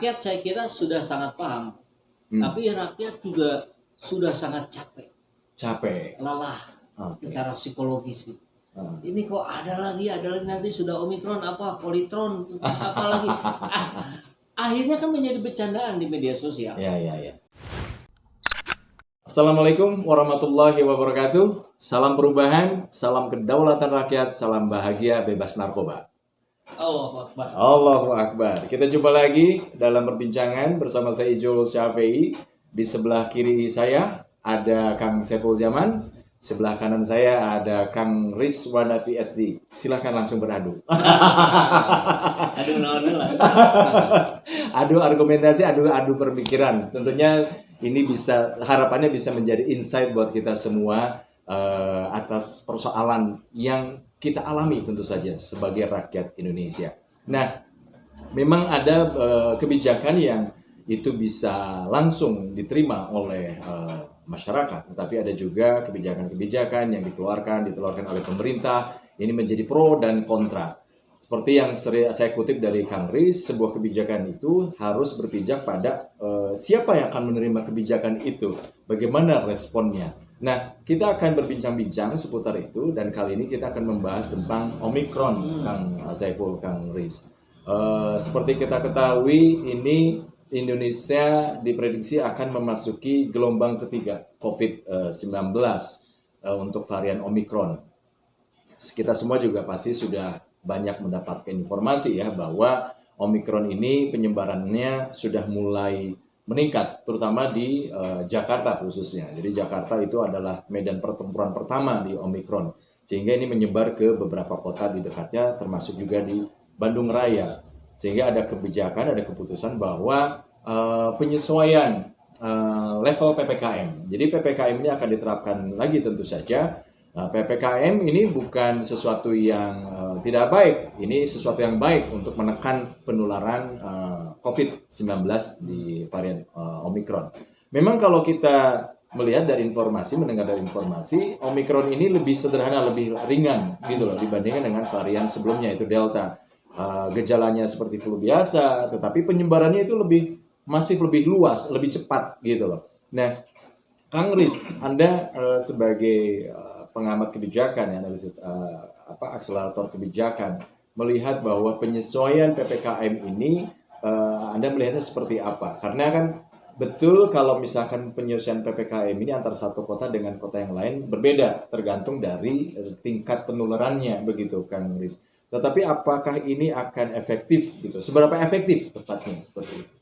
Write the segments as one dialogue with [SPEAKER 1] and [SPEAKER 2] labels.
[SPEAKER 1] rakyat saya kira sudah sangat paham, tapi rakyat juga sudah sangat capek, lelah secara psikologis gitu. Ini kok ada lagi nanti sudah Omikron apa Politron apa lagi. Akhirnya kan menjadi bercandaan di media sosial.
[SPEAKER 2] Ya. Assalamualaikum warahmatullahi wabarakatuh. Salam perubahan, salam kedaulatan rakyat, salam bahagia bebas narkoba.
[SPEAKER 1] Allahu Akbar.
[SPEAKER 2] Allahu Akbar. Kita jumpa lagi dalam perbincangan bersama saya Ijul Syafi'i. Di sebelah kiri saya ada Kang Saiful Zaman. Sebelah kanan saya ada Kang Rizwana PSD. Silahkan langsung beradu. Adu argumentasi, adu perpikiran. Tentunya ini harapannya bisa menjadi insight buat kita semua atas persoalan yang kita alami tentu saja sebagai rakyat Indonesia. Nah, memang ada kebijakan yang itu bisa langsung diterima oleh masyarakat, tetapi ada juga kebijakan-kebijakan yang dikeluarkan oleh pemerintah. Ini menjadi pro dan kontra. Seperti yang saya kutip dari Kang Riz, sebuah kebijakan itu harus berpijak pada siapa yang akan menerima kebijakan itu, bagaimana responnya. Nah, kita akan berbincang-bincang seputar itu, dan kali ini kita akan membahas tentang Omikron, Kang Saiful, Kang Riz. Seperti kita ketahui, ini Indonesia diprediksi akan memasuki gelombang ketiga COVID-19 untuk varian Omikron. Kita semua juga pasti sudah banyak mendapatkan informasi ya bahwa Omikron ini penyebarannya sudah mulai meningkat, terutama di Jakarta khususnya. Jadi Jakarta itu adalah medan pertempuran pertama di Omikron, sehingga ini menyebar ke beberapa kota di dekatnya, termasuk juga di Bandung Raya. Sehingga ada kebijakan, ada keputusan bahwa penyesuaian level PPKM. Jadi PPKM ini akan diterapkan lagi tentu saja. PPKM ini bukan sesuatu yang tidak baik, ini sesuatu yang baik untuk menekan penularan COVID-19 di varian Omikron. Memang kalau kita melihat dari informasi, mendengar dari informasi, Omikron ini lebih sederhana, lebih ringan gitu loh dibandingkan dengan varian sebelumnya itu Delta. Gejalanya seperti flu biasa, tetapi penyebarannya itu lebih masif, lebih luas, lebih cepat gitu loh. Nah, Kang Riz, Anda sebagai pengamat kebijakan, analisis akselerator kebijakan, melihat bahwa penyesuaian PPKM ini Anda melihatnya seperti apa? Karena kan betul kalau misalkan penyesuaian PPKM ini antara satu kota dengan kota yang lain berbeda, tergantung dari tingkat penularannya, begitu Kang Riz. Tetapi apakah ini akan efektif gitu? Seberapa efektif tepatnya seperti itu?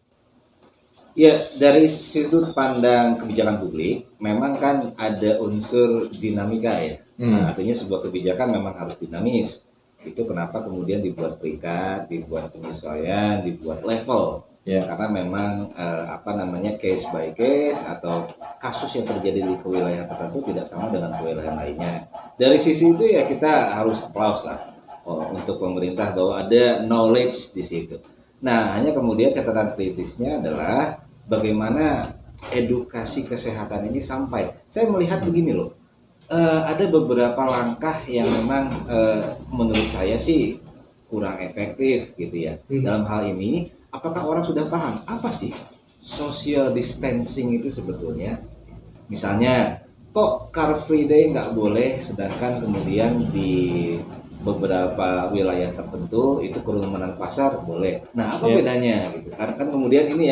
[SPEAKER 3] Ya, dari sudut pandang kebijakan publik, memang kan ada unsur dinamika ya. Nah, artinya sebuah kebijakan memang harus dinamis. Itu kenapa kemudian dibuat peringkat, dibuat penyesuaian, dibuat level. Yeah. Karena memang case by case atau kasus yang terjadi di kewilayahan tertentu tidak sama dengan kewilayahan lainnya. Dari sisi itu ya kita harus applause lah untuk pemerintah bahwa ada knowledge di situ. Nah, hanya kemudian catatan kritisnya adalah bagaimana edukasi kesehatan ini sampai. Saya melihat begini loh, ada beberapa langkah yang memang menurut saya sih kurang efektif gitu ya. Dalam hal ini, apakah orang sudah paham apa sih social distancing itu sebetulnya? Misalnya, kok Car Free Day nggak boleh, sedangkan kemudian di beberapa wilayah tertentu itu kerumunan pasar boleh. Nah, apa bedanya gitu? Karena kan kemudian ini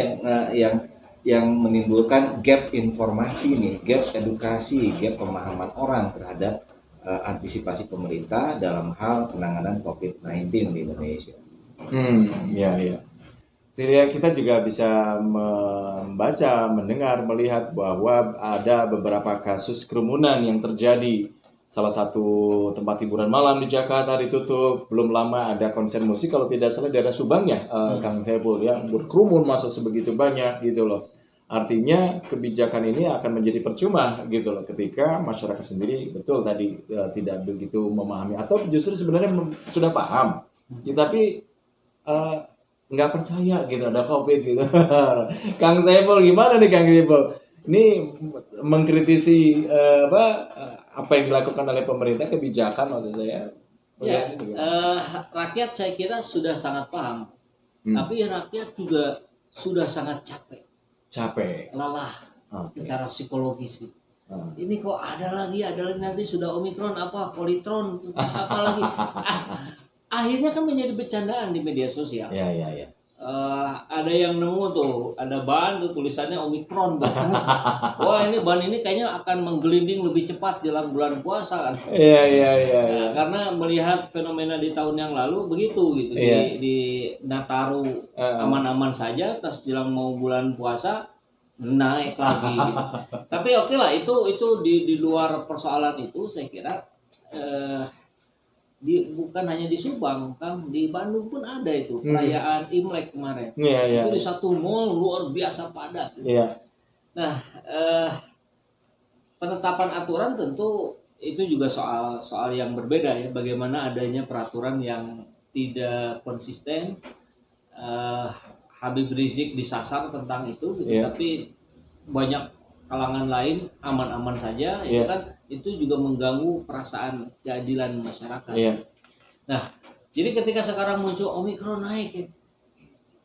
[SPEAKER 3] yang menimbulkan gap informasi nih, gap edukasi, gap pemahaman orang terhadap antisipasi pemerintah dalam hal penanganan COVID-19 di Indonesia.
[SPEAKER 2] Iya. Jadi kita juga bisa membaca, mendengar, melihat bahwa ada beberapa kasus kerumunan yang terjadi. Salah satu tempat hiburan malam di Jakarta ditutup, belum lama ada konser musik kalau tidak salah daerah Subang ya, Kang Saiful ya, berkerumun masa sebegitu banyak gitu loh. Artinya kebijakan ini akan menjadi percuma gitu loh ketika masyarakat sendiri betul tadi tidak begitu memahami atau justru sebenarnya sudah paham, ya, tapi nggak percaya gitu ada COVID gitu. Kang Saiful gimana nih Kang Saiful? Ini mengkritisi apa yang dilakukan oleh pemerintah, kebijakan maksud saya.
[SPEAKER 1] Rakyat saya kira sudah sangat paham, tapi rakyat juga sudah sangat capek, lelah secara psikologis gitu. Ini kok ada lagi nanti sudah Omikron apa Politron apa lagi. Akhirnya kan menjadi bercandaan di media sosial.
[SPEAKER 2] Ya.
[SPEAKER 1] Ada yang nemu tuh, ada ban tuh tulisannya Omikron. Wah, ini ban ini kayaknya akan menggelinding lebih cepat jelang bulan puasa kan.
[SPEAKER 2] Iya.
[SPEAKER 1] Karena melihat fenomena di tahun yang lalu begitu gitu. Di Nataru aman-aman saja, terus jelang mau bulan puasa naik lagi gitu. Tapi oke lah, itu di luar persoalan itu saya kira bukan hanya di Subang, Kang, di Bandung pun ada itu perayaan Imlek kemarin. Itu di satu mall luar biasa padat. Nah, penetapan aturan tentu itu juga soal yang berbeda ya. Bagaimana adanya peraturan yang tidak konsisten. Habib Rizik disasar tentang itu, gitu. Tapi banyak kalangan lain aman-aman saja, itu kan. Itu juga mengganggu perasaan keadilan masyarakat. Nah, jadi ketika sekarang muncul Omikron naik, ya,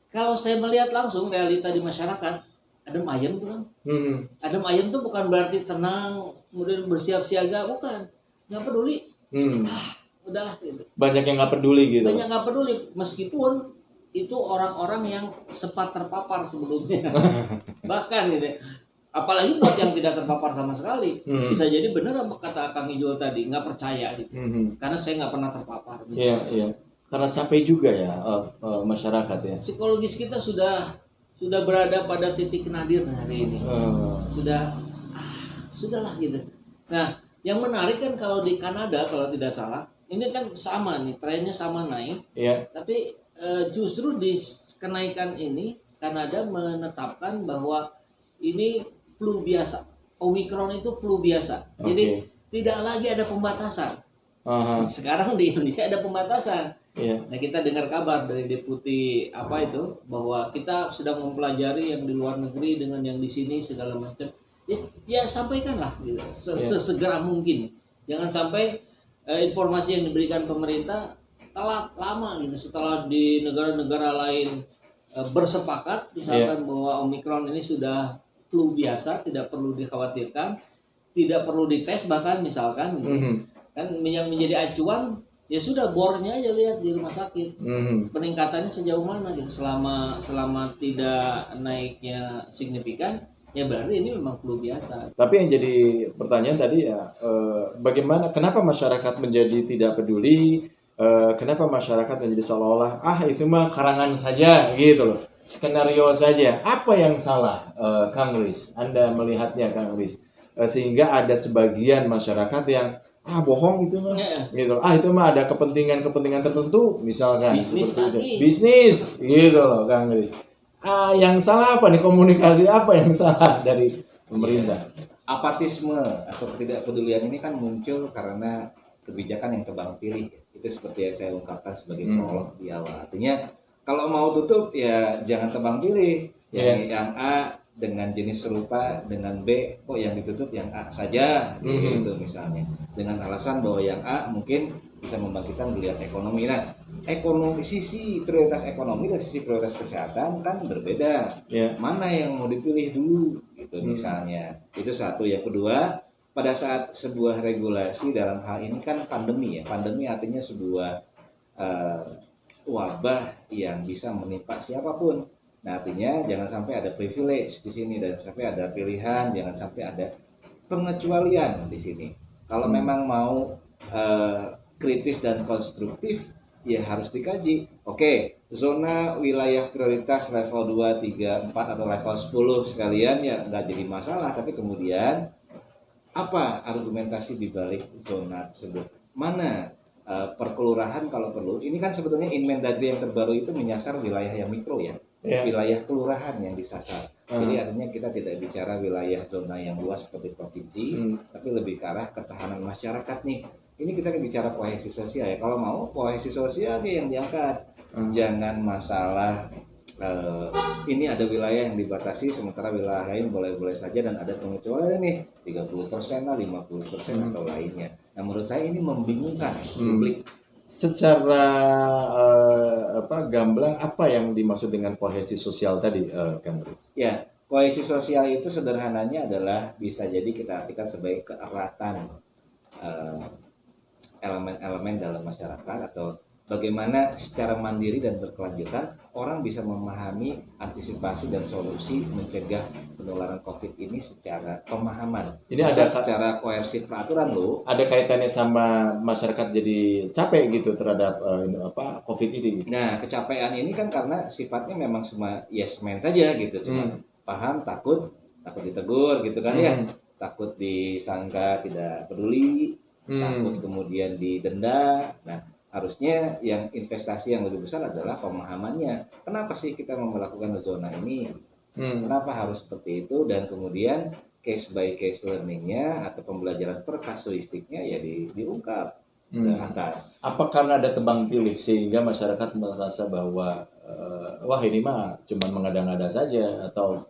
[SPEAKER 1] kalau saya melihat langsung realita di masyarakat, adem ayem tuh kan. Adem ayem tuh bukan berarti tenang, kemudian bersiap siaga, bukan. Nggak peduli. Udahlah gitu.
[SPEAKER 2] Banyak yang nggak peduli gitu.
[SPEAKER 1] Banyak nggak peduli, meskipun itu orang-orang yang sempat terpapar sebelumnya. Bahkan gitu. Apalagi buat yang tidak terpapar sama sekali, bisa jadi benar apa kata Kang Ijul tadi, nggak percaya gitu. Karena saya nggak pernah terpapar.
[SPEAKER 2] Iya. Karena capek juga ya masyarakat ya.
[SPEAKER 1] Psikologis kita sudah berada pada titik nadir hari ini. Sudahlah gitu. Nah, yang menarik kan kalau di Kanada kalau tidak salah, ini kan sama nih, trennya sama naik. Tapi justru di kenaikan ini Kanada menetapkan bahwa ini flu biasa. Omikron itu flu biasa. Jadi tidak lagi ada pembatasan. Sekarang di Indonesia ada pembatasan. Nah, kita dengar kabar dari deputi bahwa kita sedang mempelajari yang di luar negeri dengan yang di sini segala macam. Ya sampaikanlah gitu, sesegera mungkin. Jangan sampai informasi yang diberikan pemerintah telat lama gitu setelah di negara-negara lain bersepakat misalkan bahwa Omikron ini sudah flu biasa, tidak perlu dikhawatirkan, tidak perlu dites bahkan misalkan gitu. Kan yang menjadi acuan ya sudah bornya aja lihat di rumah sakit. Peningkatannya sejauh mana gitu, selama tidak naiknya signifikan ya berarti ini memang flu biasa.
[SPEAKER 2] Tapi yang jadi pertanyaan tadi ya kenapa masyarakat menjadi tidak peduli, kenapa masyarakat menjadi seolah-olah itu mah karangan saja gitu loh. Skenario saja. Apa yang salah, Kang Riz? Anda melihatnya, Kang Riz, sehingga ada sebagian masyarakat yang bohong itu mah, gitu. Itu mah ada kepentingan tertentu, misalkan bisnis, gitu loh, Kang Riz. Yang salah apa nih, komunikasi apa yang salah dari pemerintah?
[SPEAKER 3] Apatisme atau ketidakpedulian ini kan muncul karena kebijakan yang tebang pilih. Itu seperti yang saya ungkapkan sebagai prolog di awal. Artinya kalau mau tutup ya jangan tebang pilih. Yang A dengan jenis serupa dengan B, kok yang ditutup yang A saja gitu misalnya. Dengan alasan bahwa yang A mungkin bisa membangkitkan geliat ekonomi. Nah, sisi prioritas ekonomi dan sisi prioritas kesehatan kan berbeda. Mana yang mau dipilih dulu gitu misalnya. Itu satu. Yang kedua, pada saat sebuah regulasi dalam hal ini kan pandemi ya. Pandemi artinya sebuah wabah yang bisa menimpa siapapun. Nah, artinya jangan sampai ada privilege di sini, dan sampai ada pilihan, jangan sampai ada pengecualian di sini. Kalau memang mau kritis dan konstruktif, ya harus dikaji. Oke, zona wilayah prioritas level 2, 3, 4 atau level 10 sekalian ya nggak jadi masalah, tapi kemudian apa argumentasi di balik zona tersebut? Mana perkelurahan kalau perlu? Ini kan sebetulnya Inmendagri yang terbaru itu menyasar wilayah yang mikro ya. Wilayah kelurahan yang disasar. Jadi artinya kita tidak bicara wilayah zona yang luas seperti provinsi, tapi lebih ke arah ketahanan masyarakat nih. Ini kita bicara kohesi sosial ya. Kalau mau kohesi sosial yang diangkat. Jangan masalah ini ada wilayah yang dibatasi sementara wilayah lain boleh-boleh saja dan ada pengecualian nih 30% lah, 50% atau lainnya. Nah, menurut saya ini membingungkan publik.
[SPEAKER 2] Secara gamblang apa yang dimaksud dengan kohesi sosial tadi, Kang Riz?
[SPEAKER 3] Ya, kohesi sosial itu sederhananya adalah bisa jadi kita artikan sebagai keeratan elemen-elemen dalam masyarakat, atau bagaimana secara mandiri dan berkelanjutan orang bisa memahami antisipasi dan solusi mencegah penularan COVID ini secara pemahaman.
[SPEAKER 2] Ini ada
[SPEAKER 3] secara koersif peraturan loh.
[SPEAKER 2] Ada kaitannya sama masyarakat jadi capek gitu terhadap COVID ini.
[SPEAKER 3] Nah, kecapean ini kan karena sifatnya memang semua yes man saja gitu, cuma paham, takut ditegur gitu kan ya, takut disangka tidak peduli, takut kemudian didenda. Nah, harusnya yang investasi yang lebih besar adalah pemahamannya. Kenapa sih kita mau melakukan zona ini? Kenapa harus seperti itu? Dan kemudian case by case learningnya atau pembelajaran per kasuistiknya ya diungkap ke atas.
[SPEAKER 2] Apa karena ada tebang pilih sehingga masyarakat merasa bahwa wah ini mah cuma mengada-ngada saja, atau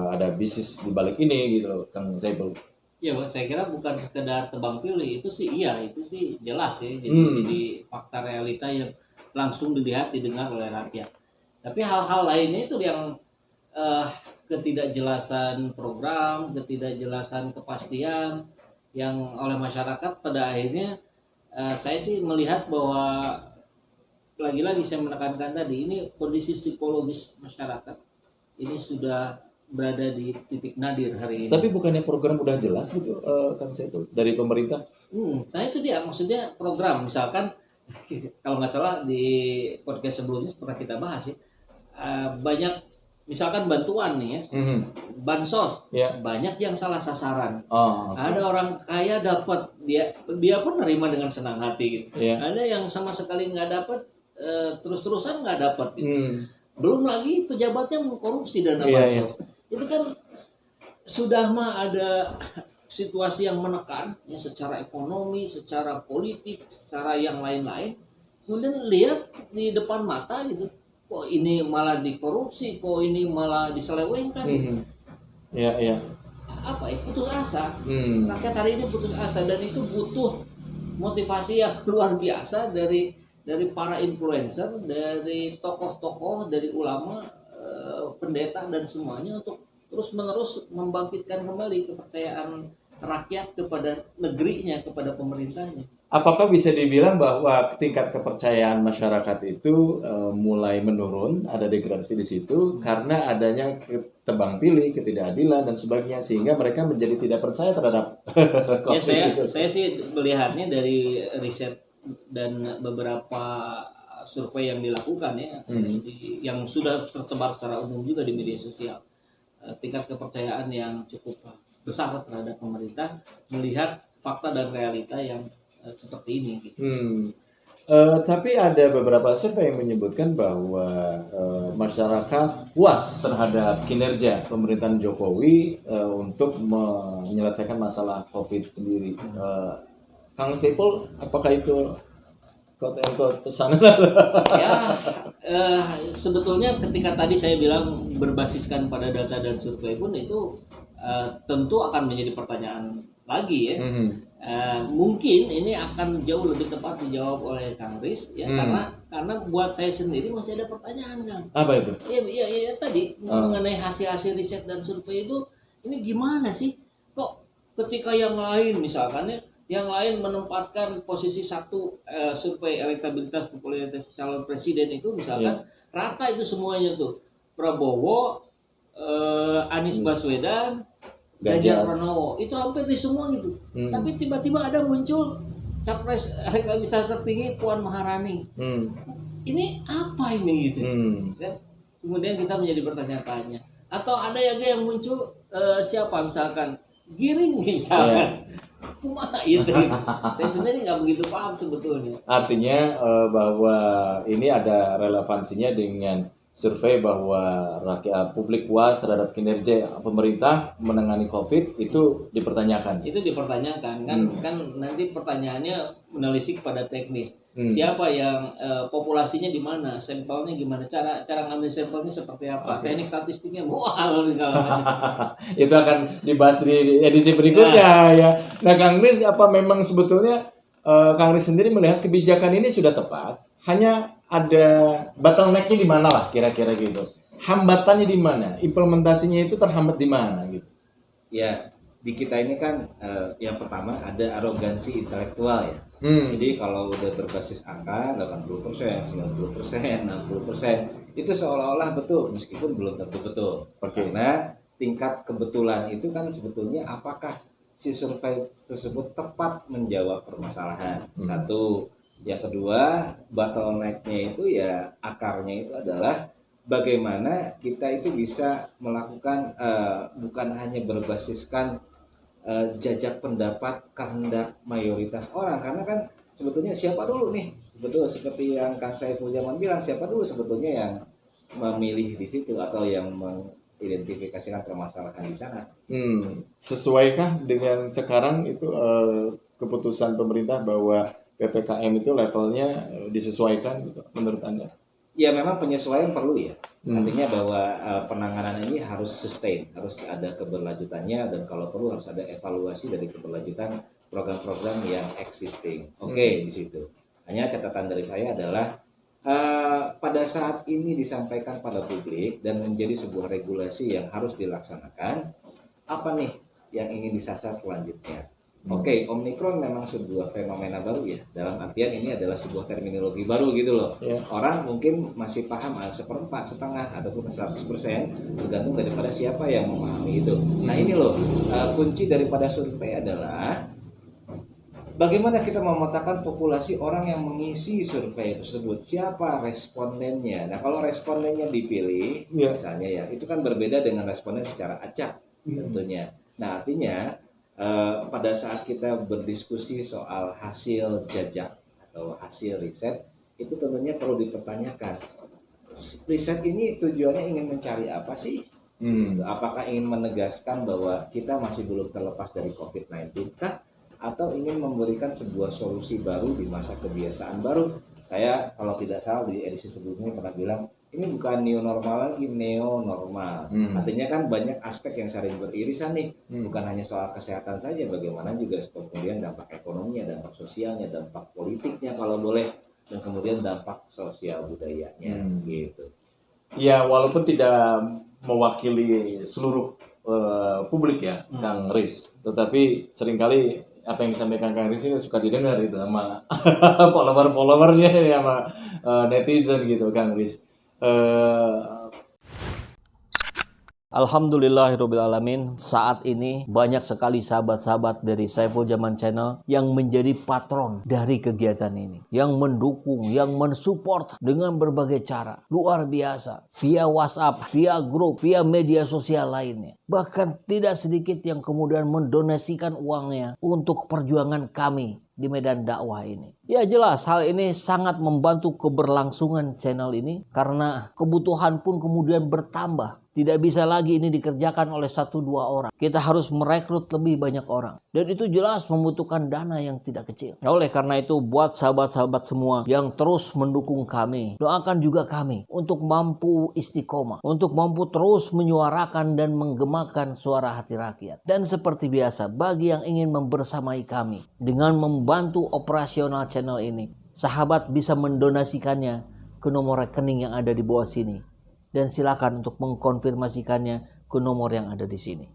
[SPEAKER 2] ada bisnis di balik ini gitu, Kang Saiful?
[SPEAKER 1] Ya, saya kira bukan sekedar tebang pilih, itu sih jelas ya. Jadi fakta realita yang langsung dilihat, didengar oleh rakyat. Tapi hal-hal lainnya itu yang ketidakjelasan program, ketidakjelasan kepastian yang oleh masyarakat pada akhirnya saya sih melihat bahwa lagi-lagi saya menekankan tadi, ini kondisi psikologis masyarakat ini sudah berada di titik nadir hari ini.
[SPEAKER 2] Tapi bukannya program udah jelas gitu, Kang Saiful, dari pemerintah?
[SPEAKER 1] Nah itu dia, maksudnya program. Misalkan kalau nggak salah di podcast sebelumnya pernah kita bahas ya, banyak misalkan bantuan nih ya, bansos, banyak yang salah sasaran. Ada orang kaya dapat, dia pun nerima dengan senang hati gitu. Ada yang sama sekali nggak dapat, terus-terusan nggak dapat gitu. Belum lagi pejabatnya mengkorupsi dana bansos. Itu kan sudah mah ada situasi yang menekan ya, secara ekonomi, secara politik, secara yang lain-lain. Kemudian lihat di depan mata gitu, kok ini malah dikorupsi, kok ini malah diselewengkan. Apa ya, putus asa. Rakyat hari ini putus asa, dan itu butuh motivasi yang luar biasa dari para influencer, dari tokoh-tokoh, dari ulama, pendeta dan semuanya, untuk terus-menerus membangkitkan kembali kepercayaan rakyat kepada negerinya, kepada pemerintahnya.
[SPEAKER 2] Apakah bisa dibilang bahwa tingkat kepercayaan masyarakat itu mulai menurun, ada degradasi di situ karena adanya tebang pilih, ketidakadilan dan sebagainya, sehingga mereka menjadi tidak percaya terhadap
[SPEAKER 1] ya, saya sih melihatnya dari riset dan beberapa survei yang dilakukan ya, yang sudah tersebar secara umum juga di media sosial, tingkat kepercayaan yang cukup besar terhadap pemerintah melihat fakta dan realita yang seperti ini gitu.
[SPEAKER 2] Tapi ada beberapa survei yang menyebutkan bahwa masyarakat puas terhadap kinerja pemerintahan Jokowi untuk menyelesaikan masalah COVID sendiri. Kang Saiful, apakah itu quote-unquote pesan?
[SPEAKER 1] Sebetulnya ketika tadi saya bilang berbasiskan pada data dan survei pun itu tentu akan menjadi pertanyaan lagi ya. Mungkin ini akan jauh lebih tepat dijawab oleh Kang Riz ya, karena buat saya sendiri masih ada pertanyaan, Kang.
[SPEAKER 2] Apa itu?
[SPEAKER 1] Iya tadi mengenai hasil riset dan survei itu, ini gimana sih kok ketika yang lain misalkan ya, yang lain menempatkan posisi satu survei elektabilitas popularitas calon presiden itu misalkan rata itu semuanya tuh Prabowo, Anies Baswedan, Ganjar Pranowo, itu hampir di semua gitu. Tapi tiba-tiba ada muncul capres elektabilitas tertinggi Puan Maharani. Ini apa ini gitu? Kemudian kita menjadi bertanya-tanya. Atau ada yang muncul siapa misalkan Giring misalkan. Kumaha itu? Saya sendiri nggak begitu paham sebetulnya.
[SPEAKER 2] Artinya bahwa ini ada relevansinya dengan survei bahwa rakyat publik puas terhadap kinerja pemerintah menangani COVID itu dipertanyakan.
[SPEAKER 1] Itu dipertanyakan kan nanti pertanyaannya menelisik pada teknis. Siapa yang populasinya di mana, sampelnya gimana, cara ngambil sampelnya seperti apa, teknik statistiknya
[SPEAKER 2] itu akan dibahas di edisi berikutnya ya. Nah, Kang Riz, apa memang sebetulnya Kang Riz sendiri melihat kebijakan ini sudah tepat, hanya ada bottleneck-nya di mana lah kira-kira gitu. Hambatannya di mana? Implementasinya itu terhambat di mana gitu.
[SPEAKER 3] Ya, di kita ini kan yang pertama ada arogansi intelektual ya. Jadi kalau udah berbasis angka 80%, 90%, 60% itu seolah-olah betul meskipun belum tentu betul. Karena tingkat kebetulan itu kan sebetulnya apakah si survei tersebut tepat menjawab permasalahan. Satu. Yang kedua, bottleneck-nya itu ya akarnya itu adalah bagaimana kita itu bisa melakukan bukan hanya berbasiskan jajak pendapat kehendak mayoritas orang, karena kan sebetulnya siapa dulu nih, betul seperti yang Kang Saiful Zaman bilang, siapa dulu sebetulnya yang memilih di situ atau yang mengidentifikasikan permasalahan di sana.
[SPEAKER 2] Sesuaikah dengan sekarang itu keputusan pemerintah bahwa PPKM itu levelnya disesuaikan gitu, menurut Anda?
[SPEAKER 3] Ya memang penyesuaian perlu ya. Artinya bahwa penanganan ini harus sustain, harus ada keberlanjutannya, dan kalau perlu harus ada evaluasi dari keberlanjutan program-program yang existing. Oke, di situ. Hanya catatan dari saya adalah pada saat ini disampaikan pada publik dan menjadi sebuah regulasi yang harus dilaksanakan, apa nih yang ingin disasar selanjutnya? Oke, Omikron memang sebuah fenomena baru ya. Dalam artian ini adalah sebuah terminologi baru gitu loh. Orang mungkin masih paham seperempat, setengah, ataupun 100%, tergantung daripada siapa yang memahami itu. Nah ini loh, kunci daripada survei adalah bagaimana kita memetakan populasi orang yang mengisi survei tersebut. Siapa respondennya? Nah kalau respondennya dipilih, misalnya ya, itu kan berbeda dengan responden secara acak tentunya. Nah artinya pada saat kita berdiskusi soal hasil jajak atau hasil riset, itu tentunya perlu dipertanyakan. Riset ini tujuannya ingin mencari apa sih? Apakah ingin menegaskan bahwa kita masih belum terlepas dari COVID-19 kah? Atau ingin memberikan sebuah solusi baru di masa kebiasaan baru? Saya kalau tidak salah di edisi sebelumnya pernah bilang, ini bukan new normal lagi, neo normal. Artinya kan banyak aspek yang saling beririsan nih. Bukan hanya soal kesehatan saja, bagaimana juga kemudian dampak ekonominya, dampak sosialnya, dampak politiknya kalau boleh, dan kemudian dampak sosial budayanya gitu.
[SPEAKER 2] Ya walaupun tidak mewakili seluruh publik ya, Kang Riz, tetapi seringkali apa yang disampaikan Kang Riz ini suka didengar gitu sama follower-followernya ya, sama netizen gitu, Kang Riz.
[SPEAKER 1] Alhamdulillahirrabbilalamin, saat ini banyak sekali sahabat-sahabat dari Saiful Zaman Channel yang menjadi patron dari kegiatan ini, yang mendukung, yang mensupport dengan berbagai cara. Luar biasa, via WhatsApp, via grup, via media sosial lainnya. Bahkan tidak sedikit yang kemudian mendonasikan uangnya untuk perjuangan kami di medan dakwah ini. Ya jelas hal ini sangat membantu keberlangsungan channel ini, karena kebutuhan pun kemudian bertambah. Tidak bisa lagi ini dikerjakan oleh 1-2 orang. Kita harus merekrut lebih banyak orang. Dan itu jelas membutuhkan dana yang tidak kecil. Nah, oleh karena itu buat sahabat-sahabat semua yang terus mendukung kami, doakan juga kami untuk mampu istiqomah, untuk mampu terus menyuarakan dan menggemakan suara hati rakyat. Dan seperti biasa, bagi yang ingin membersamai kami dengan membantu operasional channel ini, sahabat bisa mendonasikannya ke nomor rekening yang ada di bawah sini. Dan silakan untuk mengkonfirmasikannya ke nomor yang ada di sini.